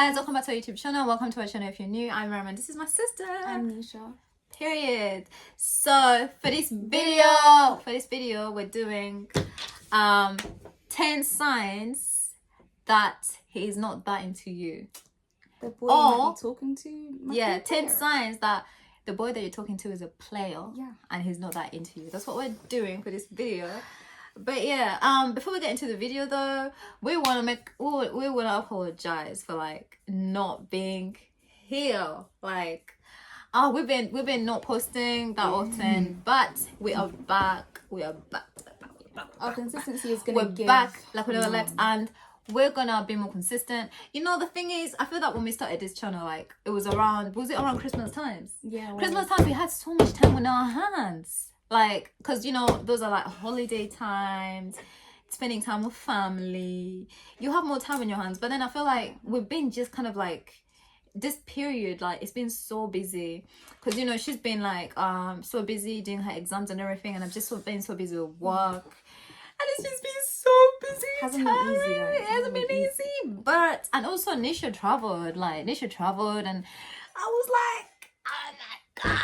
guys, welcome back to our YouTube channel. Welcome to our channel if you're new. I'm Roman. This is my sister. I'm Nisha. Period. So for this video, we're doing 10 signs that he is not that into you. The boy you might be talking to. Yeah, 10 signs that the boy that you're talking to is a player. Yeah. And he's not that into you. That's what we're doing for this video. But yeah, before we get into the video though, we want to apologize for like not being here. Like, we've been not posting that often, but we are back. We're back. Our consistency is gonna. We're back like we never left, and we're gonna be more consistent. You know, the thing is, I feel that when we started this channel, like was it around Christmas times? Yeah. Christmas times, we had so much time on our hands. Like, because you know those are like holiday times, spending time with family, you have more time in your hands. But then I feel like we've been just kind of like this period, like it's been so busy because you know she's been like so busy doing her exams and everything, and I've just been so busy with work, and it's just been so busy. Hasn't been easy. It hasn't been easy. But and also Nisha traveled, and I was like, oh my god.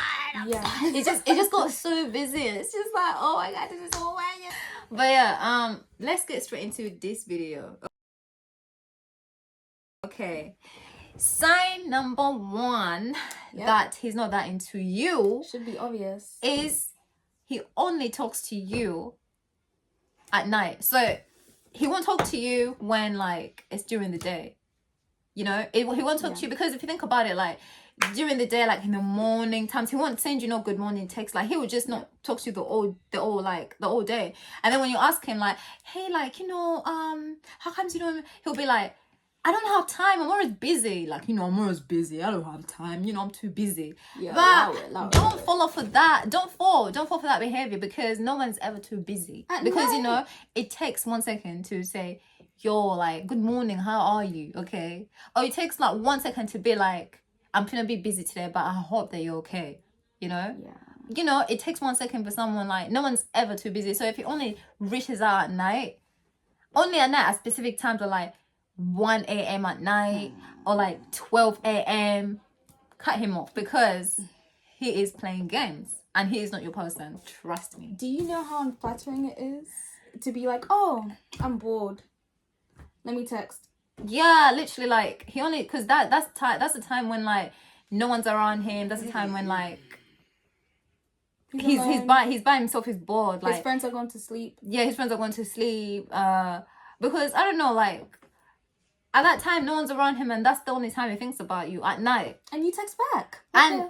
Yeah. It just got so busy. It's just like, oh my god, this is so weird. But yeah, let's get straight into this video. Okay. Sign number 1 that he's not that into you should be obvious is he only talks to you at night. So he won't talk to you when like it's during the day. You know, he won't talk to you because if you think about it, like during the day, like in the morning times, he won't send you no good morning text. Like he would just not talk to you the whole day. And then when you ask him like, hey, like, you know, how comes you don't, he'll be like, I don't have time, I'm always busy. Like, you know, I'm always busy, I don't have time, you know, I'm too busy. Yeah, but don't fall for that. Don't fall for that behavior, because no one's ever too busy. Because you know, it takes 1 second to say, yo, like, good morning, how are you? Okay. Or it takes like 1 second to be like, I'm gonna be busy today, but I hope that you're okay. You know? Yeah. You know, it takes 1 second for someone, like, no one's ever too busy. So if he only reaches out at night, only at night at specific times, or like 1 a.m. at night, or like 12 a.m., cut him off, because he is playing games and he is not your person. Trust me. Do you know how unflattering it is to be like, oh, I'm bored, let me text? Yeah, literally, like he only, because that's the time when like no one's around him. That's the time when like he's by himself. He's bored. Like his friends are going to sleep. Yeah, his friends are going to sleep. Because I don't know, like at that time no one's around him, and that's the only time he thinks about you at night. And you text back. And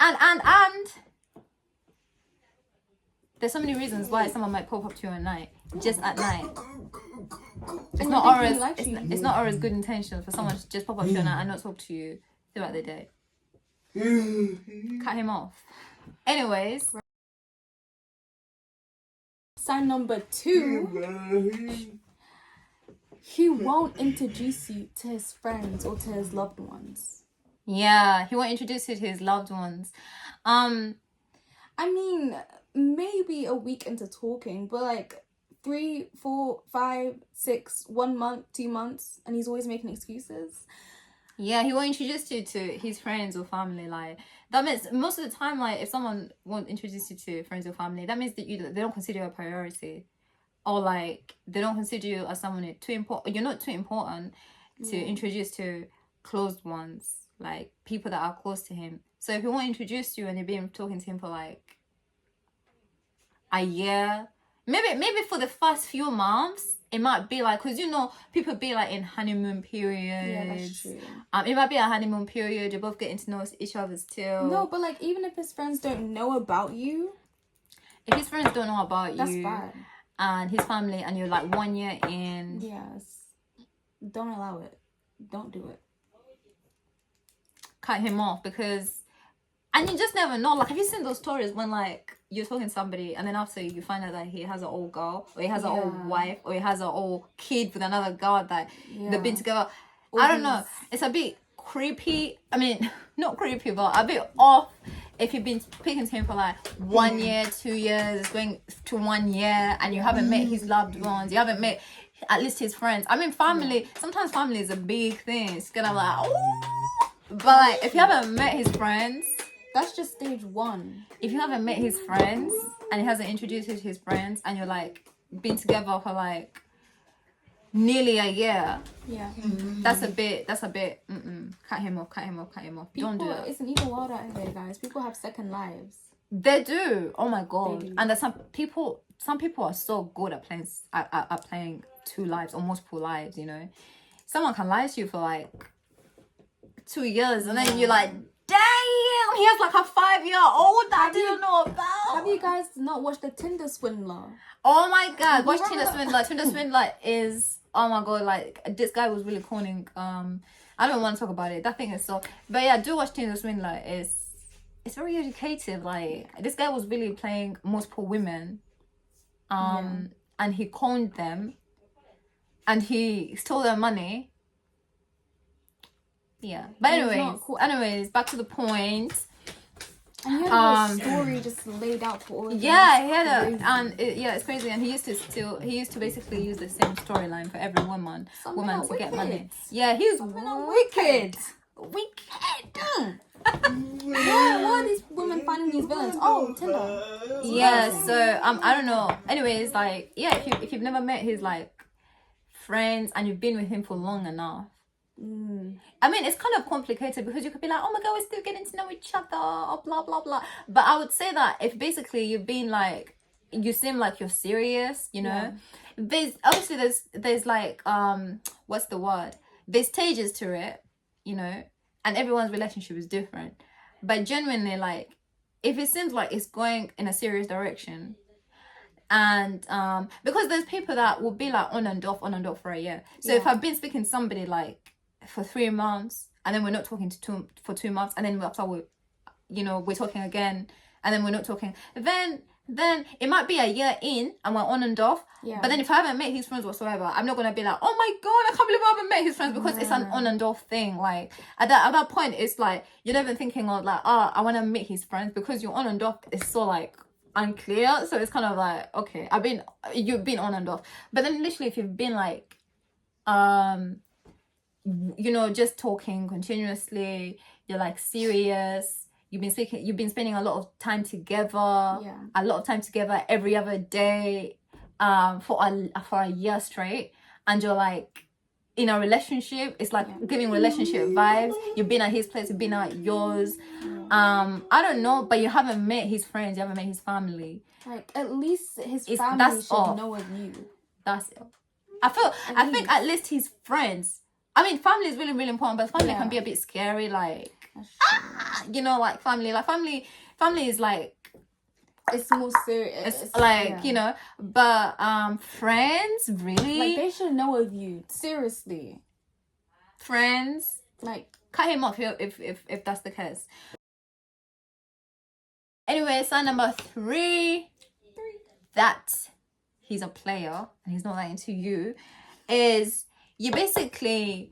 there's so many reasons why someone might pop up to you at night, just at night. It's not always good intention for someone to just pop up to you at night and not talk to you throughout the day. Cut him off. Anyways. Sign number 2. He won't introduce you to his friends or to his loved ones. Yeah, he won't introduce you to his loved ones. I mean, maybe a week into talking, but like 3, 4, 5, 6, 1 month, 2 months, and he's always making excuses. Yeah, he won't introduce you to his friends or family. Like that means most of the time, like if someone won't introduce you to friends or family, that means that they don't consider you a priority, or like they don't consider you as someone too important. You're not too important to introduce to close ones, like people that are close to him. So if he won't introduce you and you've been talking to him for like a year, maybe for the first few months, it might be like, because you know people be like in honeymoon periods. Yeah, that's true. It might be a honeymoon period. You're both getting to know each other still. No, but like even if his friends don't know about you, if his friends don't know about that's you, bad. And his family, and you're like 1 year in, yes, don't allow it. Don't do it. Cut him off, because, and you just never know. Like, have you seen those stories when like you're talking to somebody and then after you find out that he has an old girl, or he has an old wife, or he has an old kid with another girl that they've been together? I don't know. It's a bit creepy. I mean, not creepy, but a bit off. If you've been speaking to him for like 1 year, 2 years, it's going to 1 year, and you haven't met his loved ones, you haven't met at least his friends. I mean, family, sometimes family is a big thing. It's gonna be like, oh, But like, if you haven't met his friends, That's just stage 1. if you haven't met his friends and he hasn't introduced you to his friends, and you're like been together for like nearly a year, Yeah. that's a bit. Cut him off. Don't do that. It's an evil world out here, guys. People have second lives. They do. Oh my god. They do. And there's some people are so good at playing at playing 2 lives or multiple lives, you know. Someone can lie to you for like 2 years, and then you're like, damn, he has like a 5-year-old that I didn't know about. Have you guys not watched The Tinder Swindler? Oh my god, watch Tinder Swindler. Tinder Swindler is, oh my god, like this guy was really corning. I don't want to talk about it. That thing is so, but yeah, do watch Tinder Swindler. It's very educative. Like this guy was really playing multiple women, and he conned them, and he stole their money. Yeah, but And it's anyways, not cool. back to the point. And he had a story just laid out for all of them. Yeah, he It's had crazy. it's crazy, and he used to basically use the same storyline for every woman Some men are to get wicked. money. Yeah, he was men are wicked. Why are these women finding these villains? Oh, Tinder. Yeah, so I don't know. Anyways, like yeah, if you've never met his like friends and you've been with him for long enough. I mean, it's kind of complicated because you could be like, oh my god, we're still getting to know each other, or blah blah blah. But I would say that if basically you've been like, you seem like you're serious, you know. There's obviously there's like what's the word? There's stages to it, you know, and everyone's relationship is different. But genuinely, like, if it seems like it's going in a serious direction, and because there's people that will be like on and off for a year. So if I've been speaking to somebody like for 3 months, and then we're not talking for 2 months, and then after we're talking again, and then we're not talking, then it might be a year in and we're on and off. But then if I haven't met his friends whatsoever, I'm not gonna be like, oh my god, I can't believe I haven't met his friends, because it's an on and off thing. Like at that point, it's like you're not even thinking of like, I want to meet his friends, because you're on and off is so like unclear. So it's kind of like, okay, you've been on and off. But then literally if you've been like just talking continuously, you're like serious, you've been spending a lot of time together, a lot of time together every other day, for a year straight, and you're like in a relationship. It's like giving relationship vibes. You've been at his place, you've been at yours. I don't know, but you haven't met his friends, you haven't met his family. Like at least his family should know of you. That's it. I think at least his friends. I mean, family is really, really important, but family can be a bit scary. Like, like family is like, it's more serious. It's like, but friends, really? Like, they should know of you. Seriously. Friends, like, cut him off if that's the case. Anyway, sign number 3, that he's a player and he's not that into you, is you basically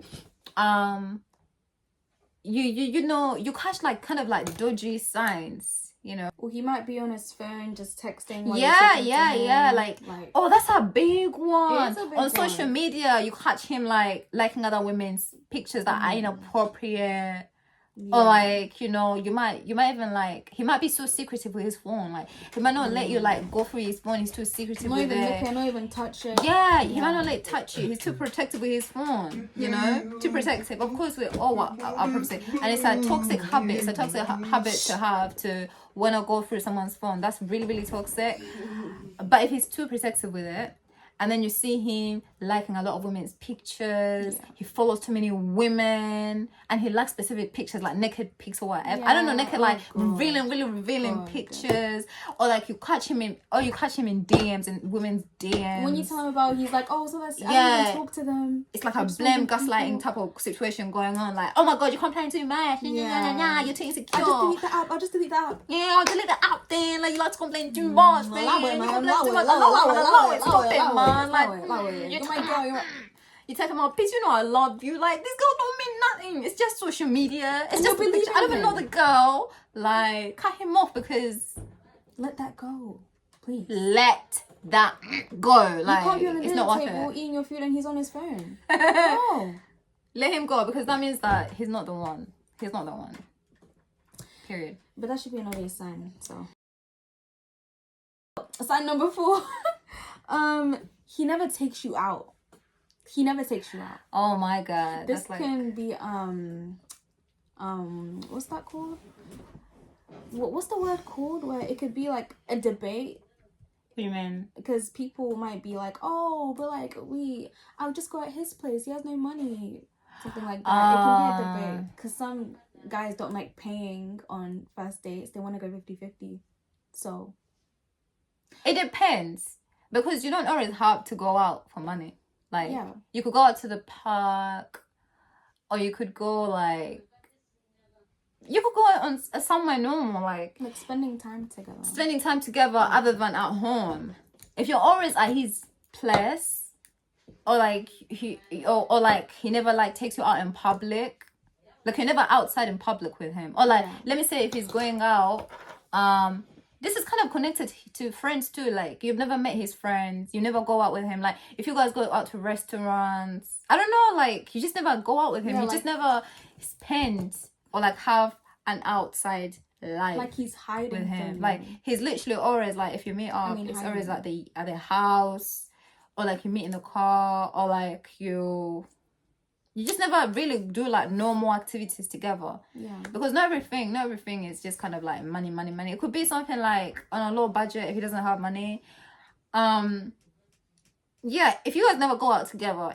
you catch like kind of like dodgy signs, or he might be on his phone just texting while like oh, that's a big one. A big on social media. You catch him like liking other women's pictures that are inappropriate. Or like, you might even like, he might be so secretive with his phone. Like he might not let you like go through his phone. He's too secretive not with even it. look at, not even touch it. He might not let it touch you. He's too protective with his phone, too protective. Of course, we all are privacy, and it's a toxic habit. It's a toxic habit to have, to want to go through someone's phone. That's really, really toxic. But if he's too protective with it, and then you see him liking a lot of women's pictures, he follows too many women, and he likes specific pictures, like naked pics or whatever. I don't know, naked, like really revealing pictures, or like you catch him in DMs, and women's DMs. When you tell him about, he's like, oh, so that's I don't even talk to them. It's like a blame gaslighting type of situation going on. Like, oh my god, you're complaining too much. You're too insecure. I'll just delete the app. Yeah, I'll delete the app then. Like, you like to complain too much, man. You tell him, oh, please, I love you. Like, this girl don't mean nothing. It's just social media. It's just I don't even know the girl. Like, cut him off, because let that go, please. Let that go. Like, you can't be on the it's not worth table it. eating your food and he's on his phone. No. Let him go, because that means that he's not the one. He's not the one. Period. But that should be an obvious sign. So sign number 4. He never takes you out. He never takes you out. Oh my god. This That's like... can be what's that called? What's the word called? Where it could be like a debate. What do you mean? Because people might be like, oh, but like I'll just go at his place. He has no money. Something like that. It can be a debate. Because some guys don't like paying on first dates. They want to go 50-50. So it depends. Because you don't always have to go out for money. Like, yeah. You could go out to the park, or you could go like, you could go on somewhere normal, like spending time together. Other than at home. If you're always at his place, or like he never like takes you out in public, like you're never outside in public with him, or like let me say if he's going out, this is kind of connected to friends too. Like, you've never met his friends. You never go out with him. Like, if you guys go out to restaurants, I don't know, like, you just never go out with him. You just never spend or, like, have an outside life. Like, he's hiding with him. From like, he's literally always, like, if you meet up, it's always at the house, or, like, you meet in the car, or, like, you just never really do like normal activities together. Yeah. Because not everything is just kind of like money. It could be something like on a low budget if he doesn't have money. Yeah, if you guys never go out together,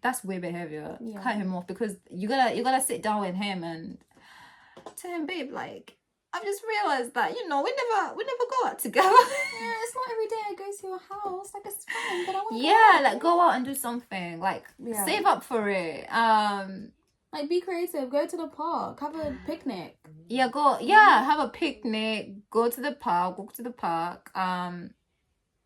that's weird behavior. Yeah. Cut him off, because you gotta sit down with him and tell him, babe, like, I've just realized that, we never go out together. Yeah, it's not every day I go to your house. Like, it's fine, but I want to go out and do something. Like, save up for it. Like, be creative. Go to the park. Have a picnic. Have a picnic. Go to the park. Walk to the park.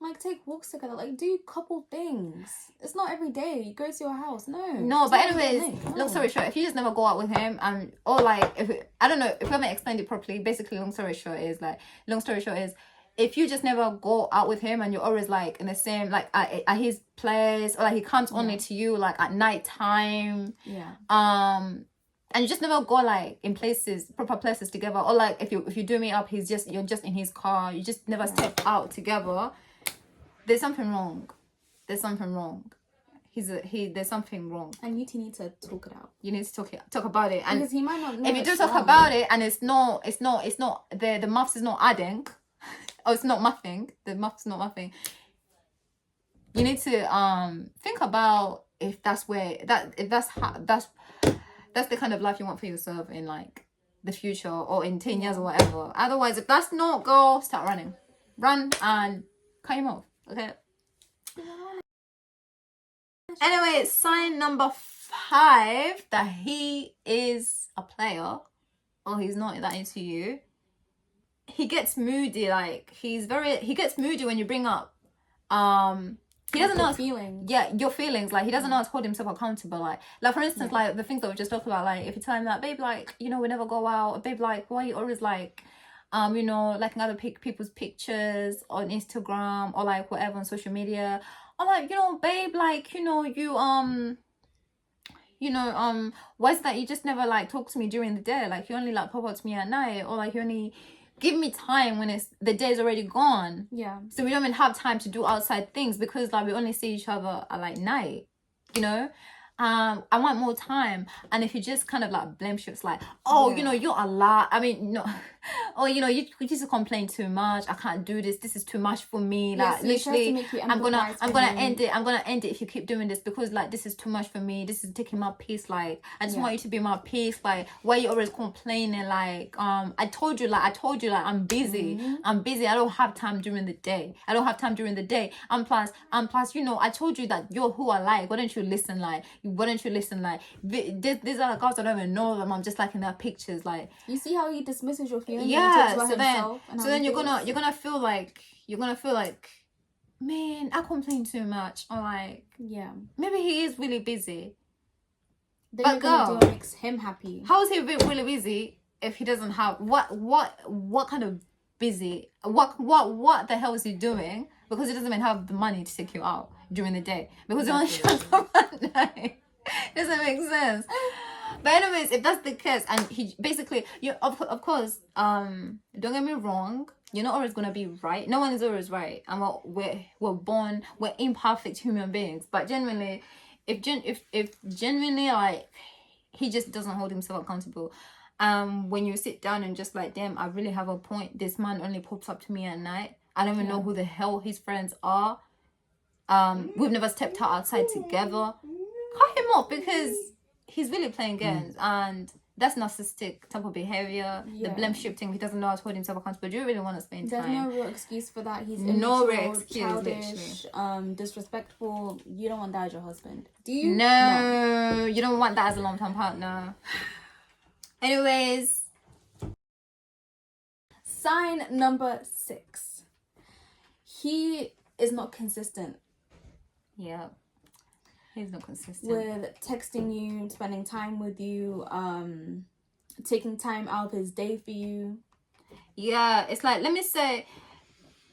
Like, take walks together. Like, do couple things. It's not every day. You go to your house. No, but anyways, long story short, if you just never go out with him, or like, I don't know, if we haven't explained it properly, basically, long story short is, if you just never go out with him and you're always like in the same, like at his place, or like he comes only to you like at night time. Yeah. And you just never go like in proper places together, or like if you do meet up, you're just in his car. You just never step out together. There's something wrong. There's something wrong. There's something wrong. And you two need to talk it out. You need to talk about it. And because he might not know. If you do talk about it and it's not the maths is not adding, or it's not mathing, the maths is not mathing, you need to think about if that's the kind of life you want for yourself in like the future, or in 10 years or whatever. Otherwise, if that's not goal, start running. Run and cut him off. Okay. Anyway, sign number 5 that he is a player, or he's not that into you. He gets moody. Like, he gets moody when you bring up he doesn't know your feelings. Like, he doesn't know how to hold himself accountable. Like for instance, like the things that we just talked about, like if you tell him that, babe, like, we never go out, babe, like, why are you always like liking other people's pictures on Instagram, or like whatever on social media, or like, babe, like, why is it that you just never like talk to me during the day? Like, you only like pop out to me at night, or like you only give me time when the day's already gone. Yeah. So we don't even have time to do outside things, because like we only see each other at like night, I want more time. And if you just kind of like blame shifts, like, you're a lot. I mean, no. Or, you just complain too much. I can't do this. This is too much for me. Like, literally, I'm gonna end it. I'm gonna end it if you keep doing this, because like this is too much for me. This is taking my peace. Like, I just want you to be my peace. Like, why are you always complaining? Like, I told you, I'm busy. Mm-hmm. I'm busy. I don't have time during the day. And plus, I told you that you're who I like. Why don't you listen? Like, these are the girls, I don't even know them. I'm just liking their pictures. Like, you see how he dismisses your feelings. Yeah. So then you're gonna feel like man, I complain too much, or like, maybe he is really busy. Then but girl, do what makes him happy. How is he really busy if he doesn't have what kind of busy? What the hell is he doing? Because he doesn't even have the money to take you out during the day, because he only shows up at night. Doesn't make sense. But anyways, if that's the case, and he basically, you of course, don't get me wrong, you're not always gonna be right. No one is always right, and we're born, we're imperfect human beings. But genuinely, if genuinely like he just doesn't hold himself accountable, when you sit down and just like, damn, I really have a point. This man only pops up to me at night. I don't even know who the hell his friends are. We've never stepped outside together. Cut him off, because he's really playing games, and that's narcissistic type of behavior. The blame shifting. He doesn't know how to hold himself accountable. Do you really want to spend There's time? no real excuse for that. He's No real immature, excuse, childish, disrespectful. You don't want that as your husband, do you? No, you don't want that as a long-term partner. Anyways, sign number 6. He is not consistent. Yeah, he's not consistent with texting you, spending time with you, taking time out of his day for you. Yeah, it's like, let me say,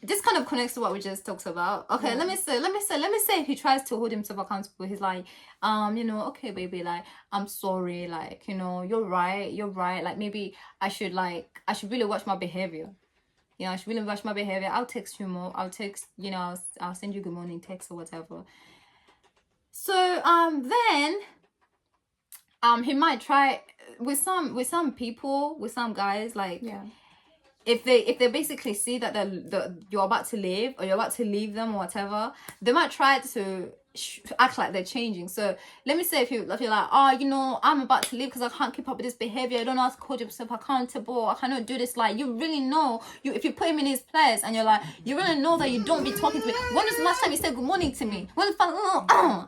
this kind of connects to what we just talked about. Okay, let me say if he tries to hold himself accountable, he's like, okay, baby, like, I'm sorry, like, you're right, like, maybe I should really watch my behavior. I should really watch my behavior. I'll text you more. I'll text, I'll send you good morning text or whatever. So then he might try with some people, with some guys, like, if they basically see that you're about to leave, or you're about to leave them or whatever, they might try to act like they're changing. So let me say, if you're like, I'm about to leave because I can't keep up with this behavior, I don't know how to hold yourself accountable, I cannot do this, like, you really know, if you put him in his place, and you're like, you really know that you don't be talking to me. When was the last time you said good morning to me?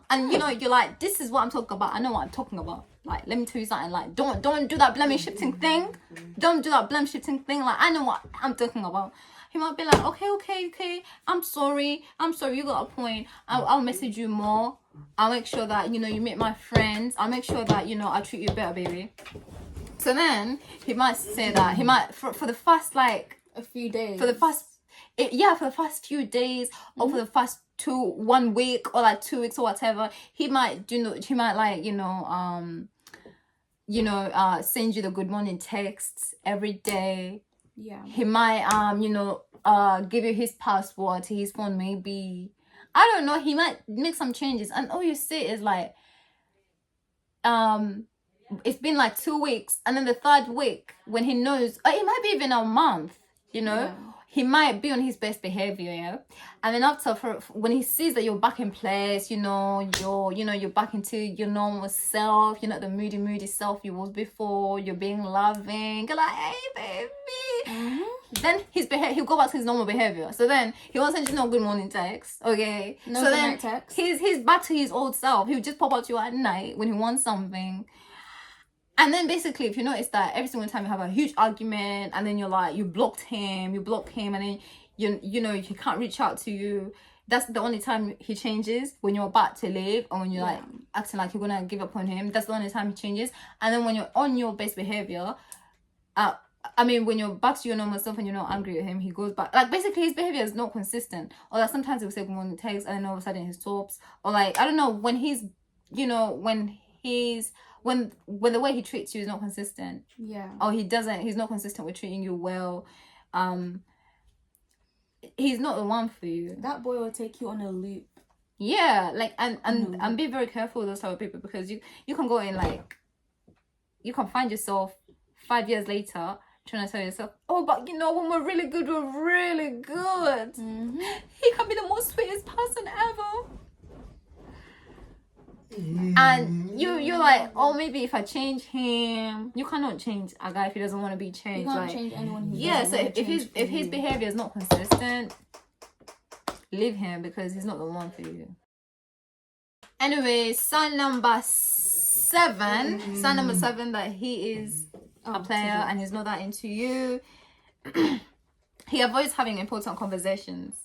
And you're like, this is what I'm talking about, I know what I'm talking about. Like, let me tell you something, like, don't do that blame shifting thing. Don't do that blame shifting thing. Like, I know what I'm talking about. He might be like, okay, I'm sorry, you got a point. I'll message you more. I'll make sure that, you meet my friends. I'll make sure that, I treat you better, baby. So then, he might say that. He might, for the first, like, a few days. For the first few days, or for the first 1 week, or like 2 weeks or whatever, he might send you the good morning texts every day. Yeah. He might give you his password to his phone, maybe. I don't know, he might make some changes, and all you see is like, it's been like 2 weeks, and then the 3rd week, when he knows, it might be even a month, he might be on his best behavior, and then after, when he sees that you're back in place, you're back into your normal self, you're not the moody self you was before, you're being loving, you're like, hey baby, then he'll go back to his normal behavior. So then he won't send you no good morning text, okay? No so good then night text. He's back to his old self. He'll just pop up to you at night when he wants something. And then basically, if you notice that every single time you have a huge argument, and then you're like, you block him, and then he can't reach out to you, that's the only time he changes, when you're about to leave, or when you're like acting like you're gonna give up on him. That's the only time he changes. And then when you're on your best behavior, when you're back to your normal self and you're not angry at him, he goes back. Like, basically, his behavior is not consistent. Or like, sometimes he'll say good morning text, and then all of a sudden he stops. Or like, I don't know, when he's, when the way he treats you is not consistent. Yeah. Or he's not consistent with treating you well. He's not the one for you. That boy will take you on a loop. Yeah, like, and be very careful with those type of people, because you can go in, like, you can find yourself 5 years later trying to tell yourself, oh, but when we're really good, he can be the most sweetest person ever. And you're like, oh, maybe if I change him. You cannot change a guy if he doesn't want to be changed. You can't change anyone. So if his behavior is not consistent, leave him, because he's not the one for you. Anyway, sign number 7. Sign number 7, that he is a player and he's not that into you. He avoids having important conversations.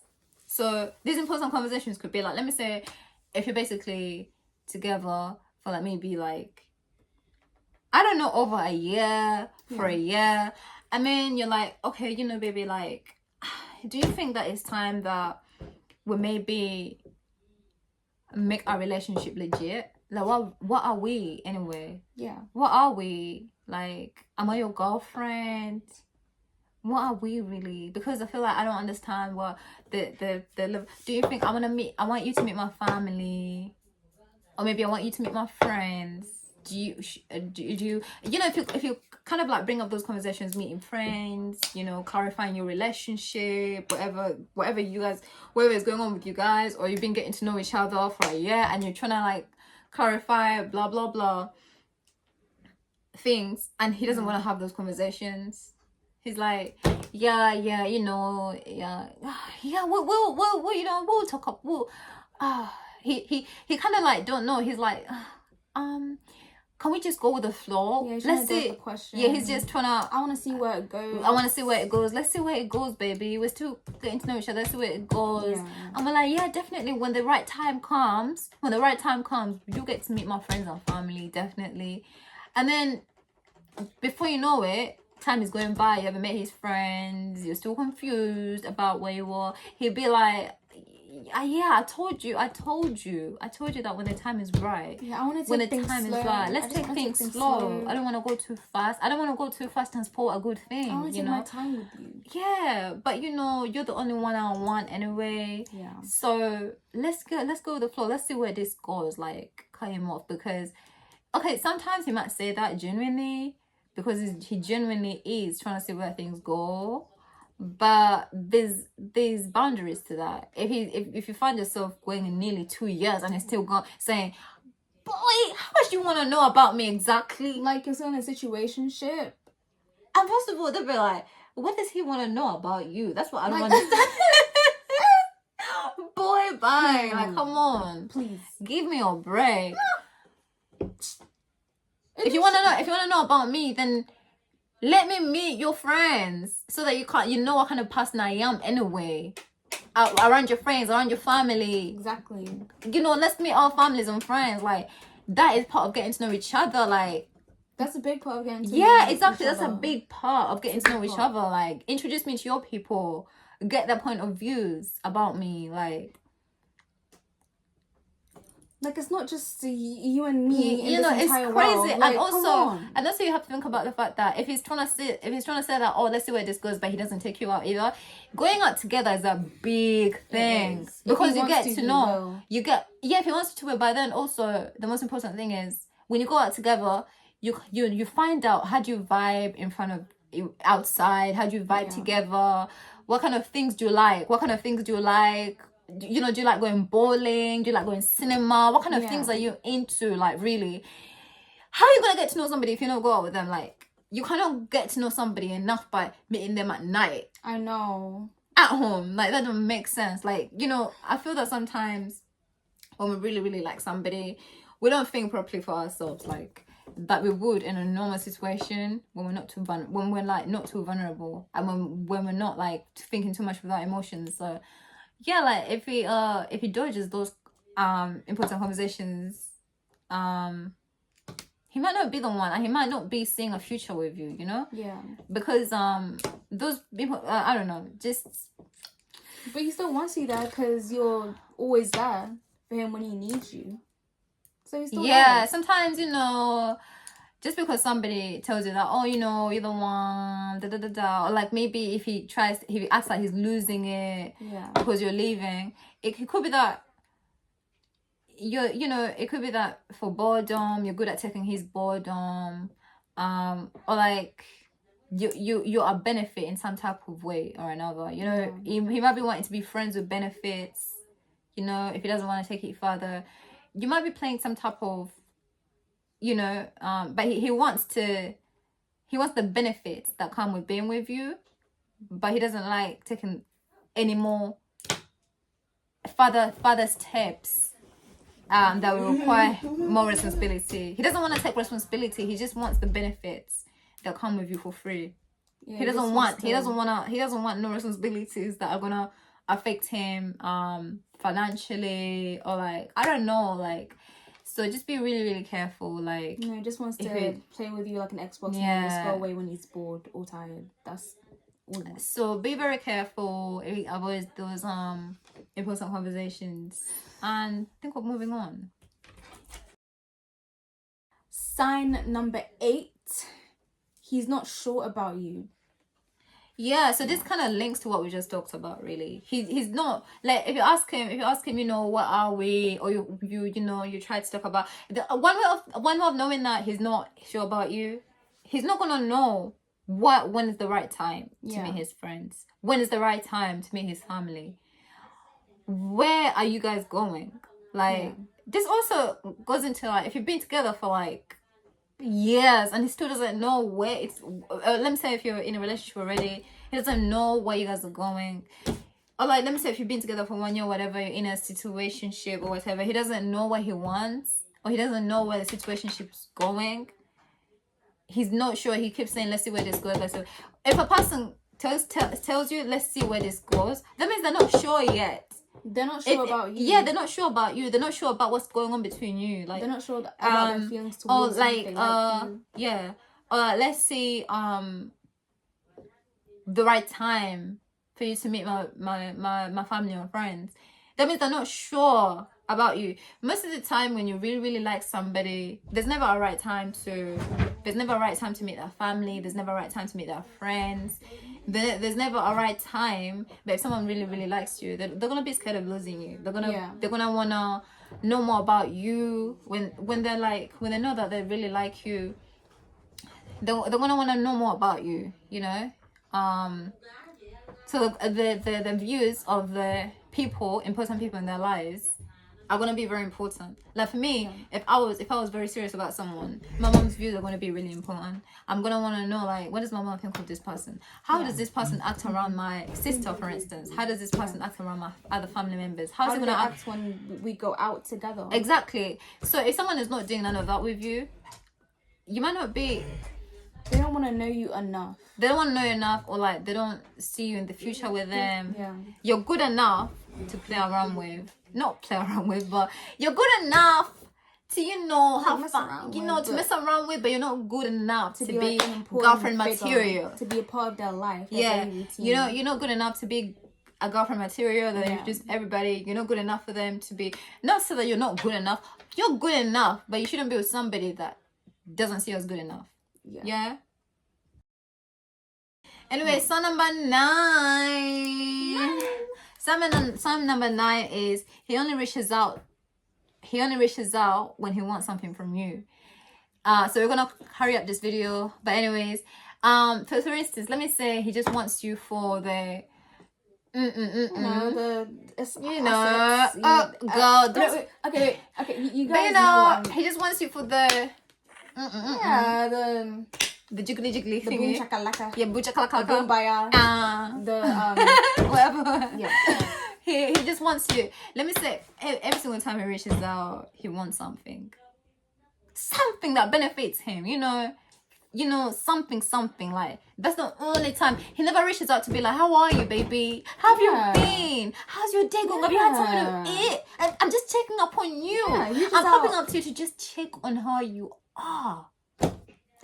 So these important conversations could be like, let me say, if you're basically together for like maybe like, I don't know, over a year, for a year, and then you're like, okay, baby, like, do you think that it's time that we maybe make our relationship legit? Like, what are we anyway? Yeah. What are we? Like, am I your girlfriend? What are we really? Because I feel like I don't understand what the do you think I want you to meet my family, or maybe I want you to meet my friends? Do you you know, if you kind of like bring up those conversations, meeting friends, you know, clarifying your relationship, whatever is going on with you guys, or you've been getting to know each other for a year and you're trying to like clarify blah blah blah things, and he doesn't want to have those conversations. He's like, yeah, you know, yeah, we'll you know, we'll talk up, he kind of like don't know. He's like, can we just go with the flow? Yeah, let's see the question. Yeah, he's just trying to, I want to see where it goes. I want to see where it goes. Let's see where it goes, baby. We're still getting to know each other. Let's see where it goes. Yeah. And we're like, yeah, definitely. When the right time comes, you'll get to meet my friends and family, definitely. And then before you know it, time is going by. You haven't met his friends. You're still confused about where you are. He'll be like, yeah, I told you that when the time is right. Yeah, I want to take when the things time slow. is right. Let's take things slow. I don't want to go too fast. I don't want to go too fast and spoil a good thing. I want to take my time with you. Yeah, but you know, you're the only one I want anyway. Yeah. So let's go with the flow. Let's see where this goes. Like, cut him off, because okay, sometimes he might say that genuinely, because he genuinely is trying to see where things go. But there's boundaries to that. If you find yourself going in nearly 2 years and he's still saying, boy, how much do you want to know about me exactly? Like, you're still in a situationship. And first of all, they'll be like, what does he want to know about you? That's what I don't understand. Boy, bye. Like, come on, please give me a break. If you want to know about me, then let me meet your friends, so that you know what kind of person I am anyway. Around your friends, around your family. Exactly. You know, let's meet our families and friends. Like, that is part of getting to know each other. Like, that's a big part of getting to know yeah, exactly. That's a big part of getting to know each other. Like, introduce me to your people. Get their point of views about me. Like, it's not just you and me. You know, it's crazy. World. Like, and also, and also you have to think about the fact that if he's trying to say that, oh, let's see where this goes, but he doesn't take you out either. Going out together is a big thing, because you get to know. If he wants to, but then also the most important thing is, when you go out together, you find out, how do you vibe in front of outside? How do you vibe together? What kind of things do you like? You know, do you like going bowling? Do you like going cinema? What kind of things are you into? Like, really, how are you gonna get to know somebody if you don't go out with them? Like, you cannot get to know somebody enough by meeting them at night. I know. At home, like, that doesn't make sense. Like, you know, I feel that sometimes when we really, really like somebody, we don't think properly for ourselves, like that we would in a normal situation, when we're not too when we're like not too vulnerable, and when we're not like thinking too much without emotions. So yeah, like, if he dodges those important conversations, he might not be the one, and he might not be seeing a future with you, you know? Yeah. Because those people, I don't know, just. But he still wants you there because you're always there for him when he needs you. So he's still there. Sometimes, you know, just because somebody tells you that, oh, you know, you're the one, da da da da, or like, maybe if he acts like he's losing it, because you're leaving, it could be that it could be that for boredom, you're good at taking his boredom, or like you're a benefit in some type of way or another. You know, he might be wanting to be friends with benefits. You know, if he doesn't want to take it further, you might be playing some type of, you know, but he wants the benefits that come with being with you, but he doesn't like taking any more further steps that will require more responsibility. He doesn't want to take responsibility. He just wants the benefits that come with you for free. He doesn't want no responsibilities that are gonna affect him financially, or like, I don't know, like. So just be really, really careful. Like, he just wants to play with you like an Xbox and just go away when he's bored or tired. That's all. So be very careful. Avoid those important conversations, and think of moving on. Sign number 8. He's not sure about you. Yeah, so this kind of links to what we just talked about. Really, he's not like, if you ask him, you know, what are we, or you know, you try to talk about the one way of knowing that he's not sure about you. He's not gonna know when is the right time to meet his friends, when is the right time to meet his family, where are you guys going, like this also goes into like, if you've been together for like years and he still doesn't know where it's let me say if you're in a relationship already, he doesn't know where you guys are going, or like, let me say if you've been together for 1 year, whatever, you're in a situationship or whatever, he doesn't know what he wants, or he doesn't know where the situationship's going, he's not sure, he keeps saying let's see where this goes, let's see. If a person tells you let's see where this goes, that means they're not sure yet. They're not sure about you. Yeah, they're not sure about you. They're not sure about what's going on between you. Like, they're not sure about their feelings towards or like, you. They like you. Yeah. Or let's see, the right time for you to meet my family or friends. That means they're not sure about you. Most of the time when you really, really like somebody, there's never a right time to meet their family. There's never a right time to meet their friends. There's never a right time. But if someone really, really likes you, they're gonna be scared of losing you. They're gonna wanna know more about you when they know that they really like you. They're gonna wanna know more about you, you know. So the views of the important people in their lives are gonna be very important. Like for me, if I was very serious about someone, my mom's views are gonna be really important. I'm gonna want to know, like, what does my mom think of this person? How does this person act around my sister, for instance? How does this person act around my other family members? How do they act when we go out together? Exactly. So if someone is not doing none of that with you, you might not be. They don't want to know you enough. They don't want to know you enough, or like they don't see you in the future with them. Yeah. You're good enough to play around with. Not play around with, but you're good enough to, you know, have fun, you know, to mess around with, but you're not good enough to be like girlfriend material. To be a part of their life. Yeah. You're not good enough to be a girlfriend material that you just everybody. You're not good enough for them to be. Not so that you're not good enough. You're good enough, but you shouldn't be with somebody that doesn't see you as good enough. Yeah. Anyway, song number 9. Song number 9 is he only reaches out when he wants something from you. So we're gonna hurry up this video. But anyways, for instance, let me say he just wants you for the Okay, you guys know he just wants you for the the jiggly the thingy. boom chakalaka. Yeah, boom chakalaka. The boom baya. The whatever. Yeah. He just wants you. Let me say, every single time he reaches out, he wants something that benefits him. You know, something like that's the only time. He never reaches out to be like, how are you, baby? How have you been? How's your day going? Have you had something to eat? And I'm just checking up on you. I'm popping up to you to just check on how you are.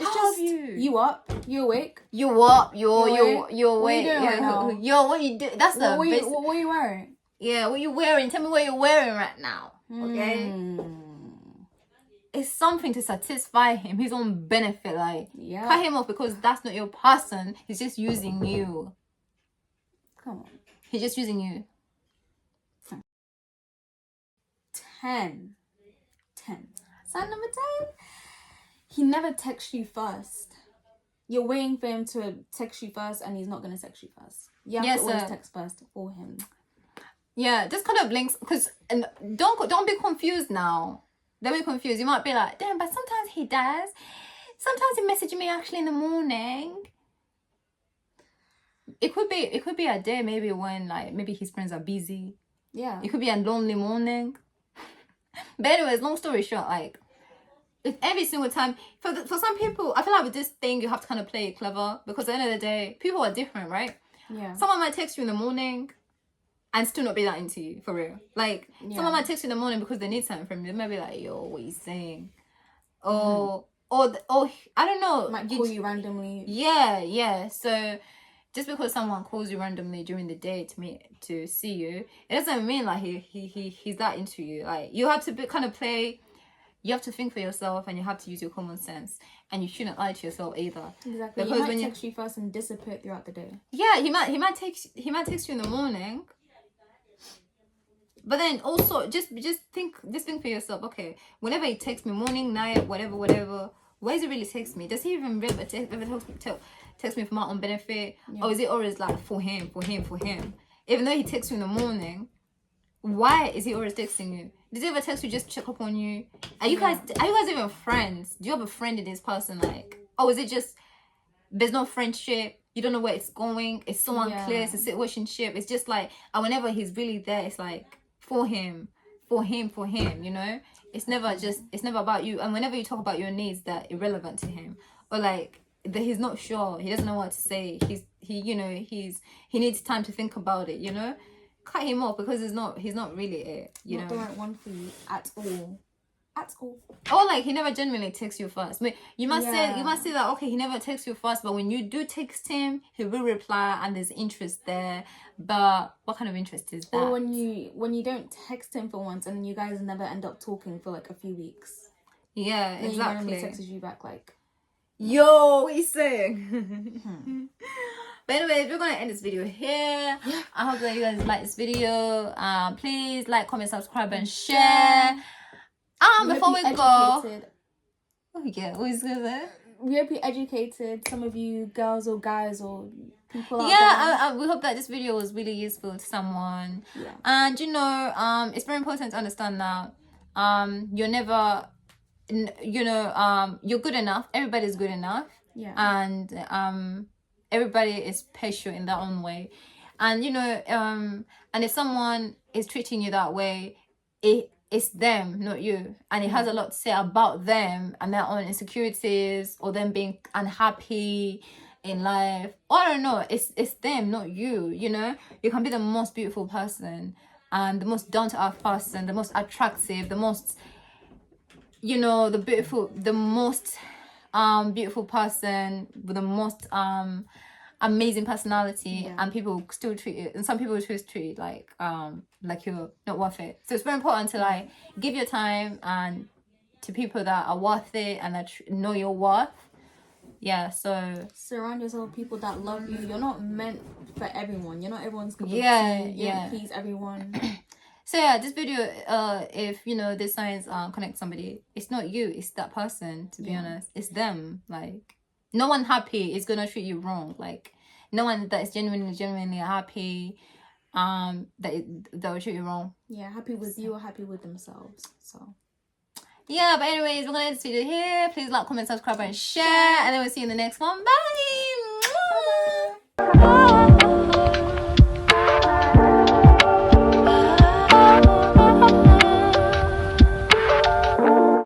It's just you up, you awake, you up, you're awake. What are you doing right now? Yo, what you do? That's the what are you wearing? Yeah, what you wearing? Tell me what you're wearing right now. Okay. It's something to satisfy him, his own benefit. Like, cut him off because that's not your person. He's just using you. Come on. He's just using you. 10. Sign number 10. He never texts you first. You're waiting for him to text you first, and he's not gonna text you first. You have to always text first for him. Yeah, this kind of links because don't be confused now. Don't be confused. You might be like, damn, but sometimes he does. Sometimes he messages me actually in the morning. It could be a day maybe when like maybe his friends are busy. Yeah. It could be a lonely morning. But anyways, long story short, like, if every single time for some people, I feel like with this thing you have to kind of play it clever because at the end of the day, people are different, right? Yeah. Someone might text you in the morning and still not be that into you, for real. Like, someone might text you in the morning because they need something from you. They might be like, yo, what are you saying? Or I don't know. Might call you randomly. Yeah. So just because someone calls you randomly during the day to see you, it doesn't mean like he's that into you. Like, you have to kind of play you have to think for yourself, and you have to use your common sense, and you shouldn't lie to yourself either. Exactly. Because he might text you first and disappear throughout the day. Yeah, he might text you in the morning. But then also just think for yourself. Okay, whenever he texts me, morning, night, whatever, why does he really text me? Does he even ever text me for my own benefit, or is it always like for him? Even though he texts you in the morning, why is he always texting you? Does he ever text you just check up on you? Are you guys even friends? Do you have a friend in this person? Like, oh, is it just there's no friendship? You don't know where it's going. It's so unclear. It's a situationship. It's just like, and whenever he's really there, it's like for him. You know, it's never about you. And whenever you talk about your needs, that irrelevant to him, or like that he's not sure. He doesn't know what to say. He needs time to think about it. You know, cut him off because he's not really it. Not the right one for you at all. Or like he never genuinely texts you first. You must say that, okay, he never texts you first, but when you do text him, he will reply and there's interest there. But what kind of interest is that? Or when you don't text him for once and then you guys never end up talking for like a few weeks. Yeah, and exactly. He texts you back like, yo, what he's saying. But anyways, we're gonna end this video here. I hope that you guys like this video. Please like, comment, subscribe, and share. Before we go, oh yeah, what is gonna say? We hope you're educated. Some of you girls or guys or people. We hope that this video was really useful to someone. Yeah. And it's very important to understand that you're never, you're good enough. Everybody's good enough. Yeah. And everybody is special in their own way. And and if someone is treating you that way, it's them, not you. And it has a lot to say about them and their own insecurities or them being unhappy in life. Or I don't know, it's them, not you, You can be the most beautiful person and the most down-to-earth person, the most attractive, the most, the most beautiful person with the most amazing personality, and people still treat it, and some people just treat like you're not worth it. So it's very important to like give your time and to people that are worth it and that know your worth. So surround yourself with people that love you. You're not meant for everyone. You're not everyone's cup of tea. You don't please everyone. So this video, if this signs connect somebody, it's not you, it's that person. To be honest, it's them. Like, no one happy is gonna treat you wrong. Like, no one that is genuinely happy, that will treat you wrong. Yeah, happy with you or happy with themselves. So yeah, but anyways, we're gonna end this video here. Please like, comment, subscribe, and share, and then we'll see you in the next one. Bye.